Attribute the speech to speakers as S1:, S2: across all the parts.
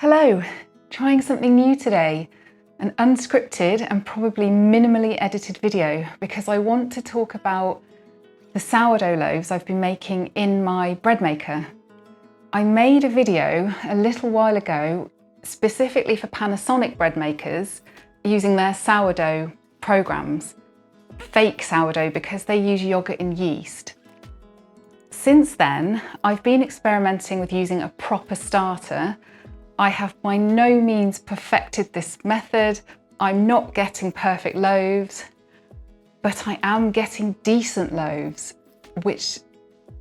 S1: Hello, trying something new today, an unscripted and probably minimally edited video because I want to talk about the sourdough loaves I've been making in my bread maker. I made a video a little while ago specifically for Panasonic bread makers using their sourdough programs, fake sourdough because they use yogurt and yeast. Since then, I've been experimenting with using a proper starter. I have by no means perfected this method. I'm not getting perfect loaves, but I am getting decent loaves, which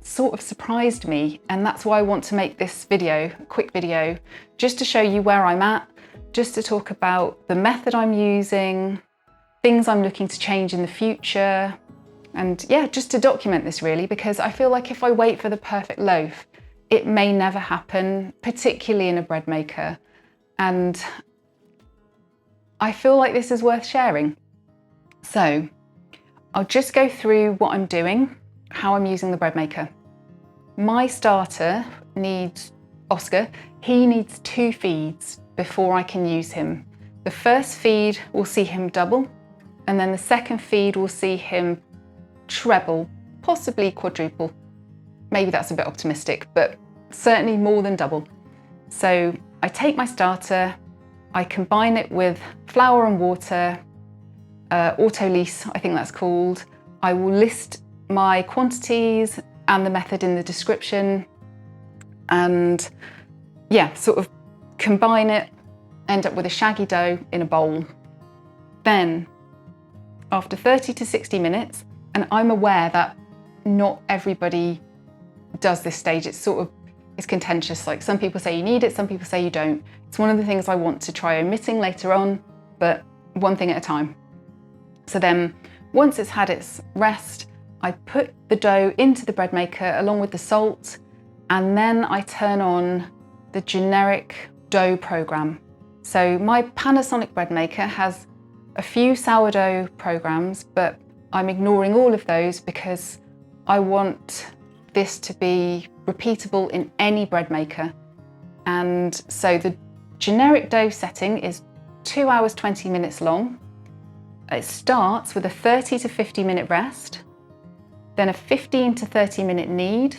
S1: sort of surprised me. And that's why I want to make this video, a quick video, just to show you where I'm at, just to talk about the method I'm using, things I'm looking to change in the future. And yeah, just to document this really, because I feel like if I wait for the perfect loaf, it may never happen, particularly in a bread maker. And I feel like this is worth sharing. So I'll just go through what I'm doing, how I'm using the bread maker. My starter needs Oscar. He needs 2 feeds before I can use him. The first feed will see him double, and then the second feed will see him treble, possibly quadruple. Maybe that's a bit optimistic, but certainly more than double. So I take my starter, I combine it with flour and water, auto-lease, I think that's called. I will list my quantities and the method in the description, and yeah, sort of combine it, end up with a shaggy dough in a bowl. Then after 30 to 60 minutes, and I'm aware that not everybody does this stage, it's contentious. Like some people say you need it, some people say you don't. It's one of the things I want to try omitting later on, but one thing at a time. So then once it's had its rest, I put the dough into the bread maker along with the salt, and then I turn on the generic dough program. So my Panasonic bread maker has a few sourdough programs, but I'm ignoring all of those because I want this to be repeatable in any bread maker. And so the generic dough setting is 2 hours 20 minutes long. It starts with a 30 to 50 minute rest, then a 15 to 30 minute knead,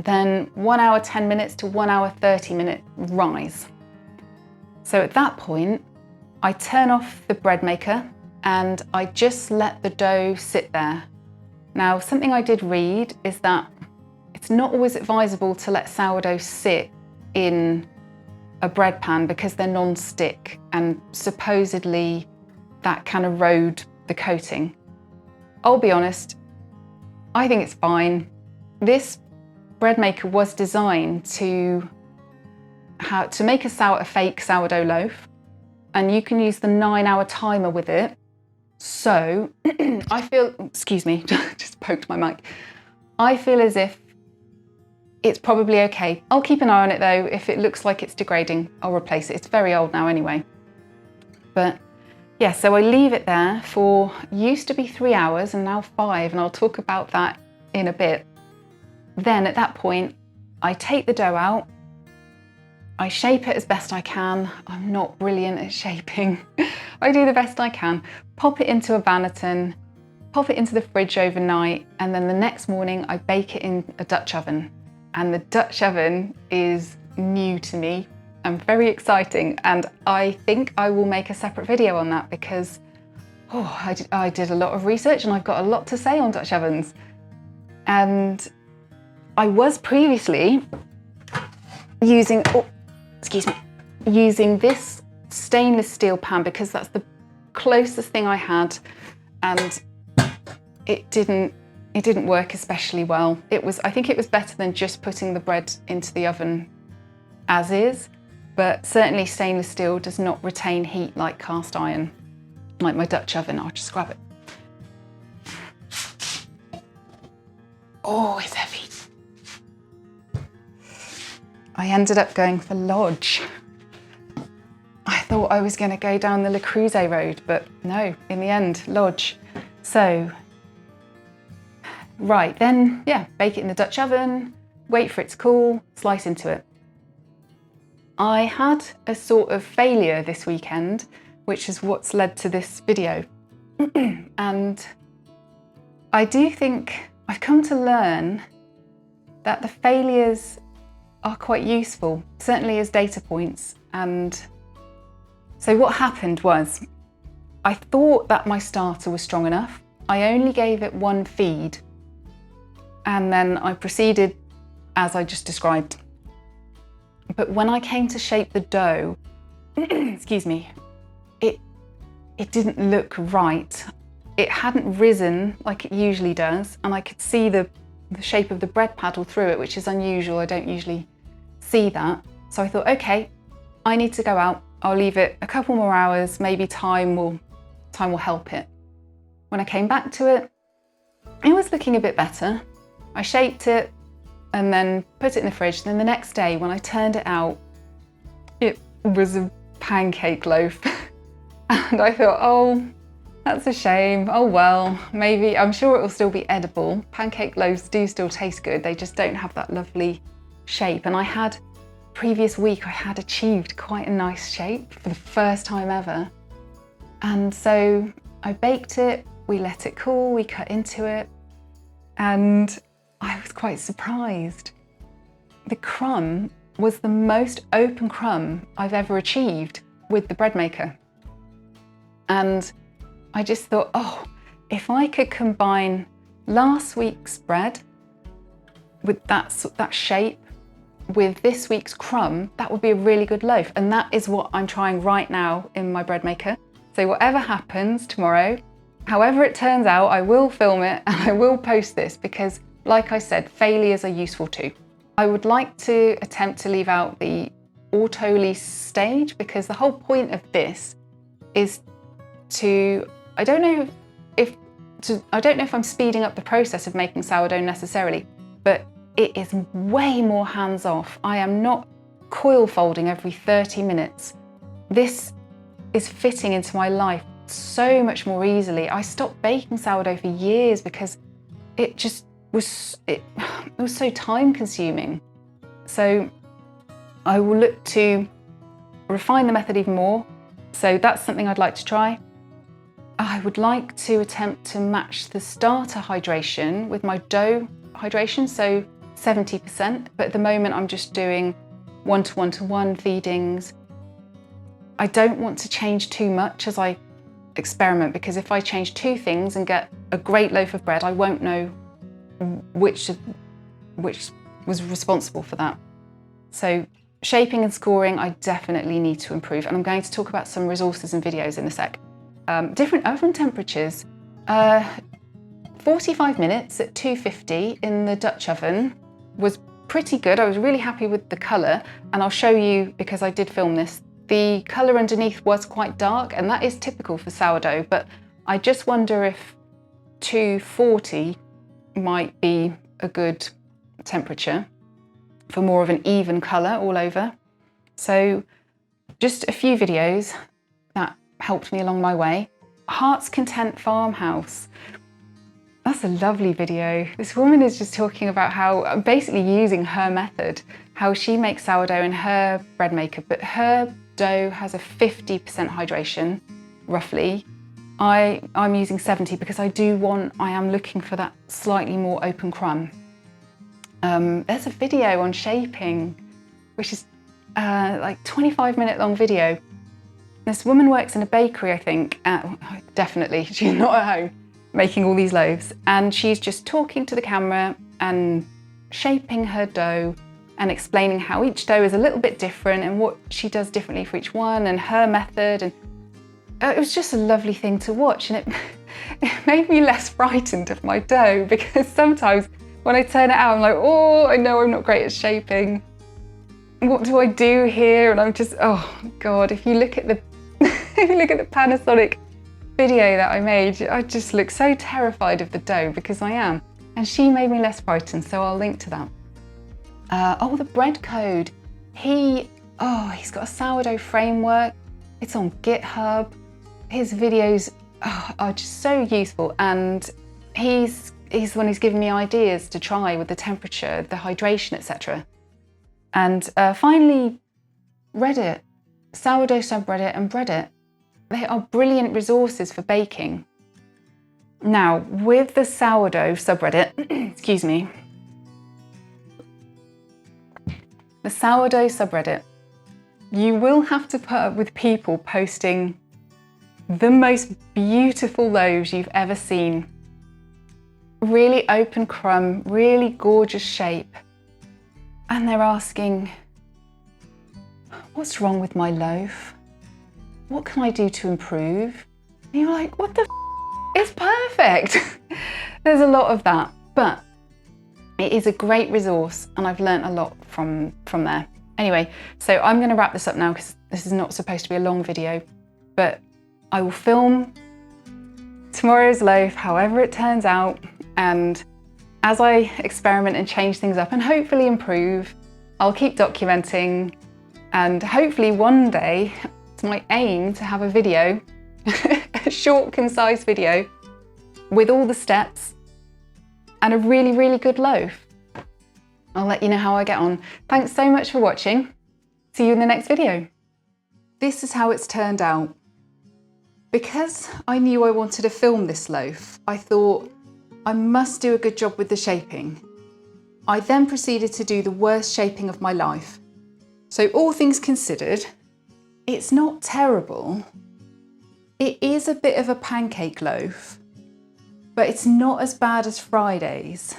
S1: then 1 hour 10 minutes to 1 hour 30 minute rise. So at that point, I turn off the bread maker and I just let the dough sit there. Now, something I did read is that it's not always advisable to let sourdough sit in a bread pan because they're non-stick, and supposedly that can erode the coating. I'll be honest, I think it's fine. This bread maker was designed to make a fake sourdough loaf, and you can use the 9-hour timer with it. So I feel, excuse me, just poked my mic. I feel as if it's probably okay. I'll keep an eye on it though. If it looks like it's degrading, I'll replace it. It's very old now anyway. But yeah, so I leave it there for, used to be 3 hours and now 5, and I'll talk about that in a bit. Then at that point, I take the dough out, I shape it as best I can. I'm not brilliant at shaping. I do the best I can. Pop it into a banneton, pop it into the fridge overnight, and then the next morning I bake it in a Dutch oven. And the Dutch oven is new to me and very exciting. And I think I will make a separate video on that because I did a lot of research and I've got a lot to say on Dutch ovens. And I was previously using this stainless steel pan because that's the closest thing I had, and it didn't work especially well. I think it was better than just putting the bread into the oven as is, but certainly stainless steel does not retain heat like cast iron, like my Dutch oven. I'll just grab it. Oh, it's heavy. I ended up going for Lodge. I thought I was going to go down the Le Creuset road, but no, in the end, Lodge. So, right, then, yeah, bake it in the Dutch oven, wait for it to cool, slice into it. I had a sort of failure this weekend, which is what's led to this video. And I do think I've come to learn that the failures are quite useful, certainly as data points. And so what happened was, I thought that my starter was strong enough. I only gave it one feed, and then I proceeded as I just described. But when I came to shape the dough, excuse me, it didn't look right. It hadn't risen like it usually does, and I could see the shape of the bread paddle through it, which is unusual. I don't usually see that. So I thought, okay, I need to go out. I'll leave it a couple more hours, maybe time will help it. When I came back to it, it was looking a bit better. I shaped it and then put it in the fridge. Then the next day when I turned it out, it was a pancake loaf. And I thought, oh, that's a shame. Oh well, maybe, I'm sure it will still be edible. Pancake loaves do still taste good. They just don't have that lovely shape. And previous week, I had achieved quite a nice shape for the first time ever. And so I baked it, we let it cool, we cut into it, and I was quite surprised. The crumb was the most open crumb I've ever achieved with the bread maker. And I just thought, oh, if I could combine last week's bread with that shape with this week's crumb, that would be a really good loaf. And that is what I'm trying right now in my bread maker. So whatever happens tomorrow, however it turns out, I will film it and I will post this because, like I said, failures are useful too. I would like to attempt to leave out the auto-lease stage because the whole point of this is I don't know if I'm speeding up the process of making sourdough necessarily, but it is way more hands-off. I am not coil folding every 30 minutes. This is fitting into my life so much more easily. I stopped baking sourdough for years because it just was, it was so time consuming. So I will look to refine the method even more. So that's something I'd like to try. I would like to attempt to match the starter hydration with my dough hydration, so 70%, but at the moment I'm just doing 1:1:1 feedings. I don't want to change too much as I experiment, because if I change two things and get a great loaf of bread, I won't know which was responsible for that. So shaping and scoring, I definitely need to improve, and I'm going to talk about some resources and videos in a sec. Different oven temperatures. 45 minutes at 250 in the Dutch oven was pretty good. I was really happy with the colour, and I'll show you, because I did film this, the colour underneath was quite dark, and that is typical for sourdough, but I just wonder if 240 might be a good temperature for more of an even colour all over. So just a few videos that helped me along my way. Heart's Content Farmhouse. That's a lovely video. This woman is just talking about how, basically using her method, how she makes sourdough in her bread maker, but her dough has a 50% hydration, roughly. I'm using 70 because I am looking for that slightly more open crumb. There's a video on shaping, which is like 25-minute long video. This woman works in a bakery, I think. Definitely, she's not at home making all these loaves, and she's just talking to the camera and shaping her dough and explaining how each dough is a little bit different and what she does differently for each one and her method. And it was just a lovely thing to watch, and it made me less frightened of my dough, because sometimes when I turn it out, I'm like, oh, I know I'm not great at shaping. What do I do here? And I'm just, oh God, if you look at the Panasonic video that I made, I just look so terrified of the dough, because I am. And she made me less frightened, so I'll link to that. Oh, the bread code. He's got a sourdough framework. It's on GitHub. His videos are just so useful, and he's the one who's given me ideas to try with the temperature, the hydration, etc. And finally, Reddit, sourdough subreddit and Reddit. They are brilliant resources for baking. Now, with the sourdough subreddit, excuse me, the sourdough subreddit, you will have to put up with people posting the most beautiful loaves you've ever seen. Really open crumb, really gorgeous shape. And they're asking, what's wrong with my loaf? What can I do to improve? And you're like, what the f? It's perfect. There's a lot of that, but it is a great resource and I've learnt a lot from there. Anyway, so I'm going to wrap this up now because this is not supposed to be a long video, but I will film tomorrow's loaf however it turns out, and as I experiment and change things up and hopefully improve, I'll keep documenting, and hopefully one day it's my aim to have a video, a short, concise video with all the steps and a really, really good loaf. I'll let you know how I get on. Thanks so much for watching. See you in the next video. This is how it's turned out. Because I knew I wanted to film this loaf, I thought I must do a good job with the shaping. I then proceeded to do the worst shaping of my life. So all things considered, it's not terrible. It is a bit of a pancake loaf, but it's not as bad as Friday's.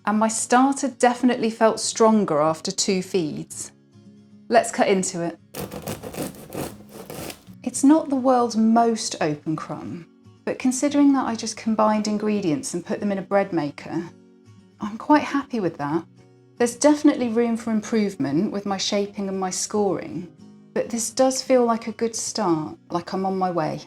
S1: And my starter definitely felt stronger after 2 feeds. Let's cut into it. It's not the world's most open crumb, but considering that I just combined ingredients and put them in a bread maker, I'm quite happy with that. There's definitely room for improvement with my shaping and my scoring, but this does feel like a good start, like I'm on my way.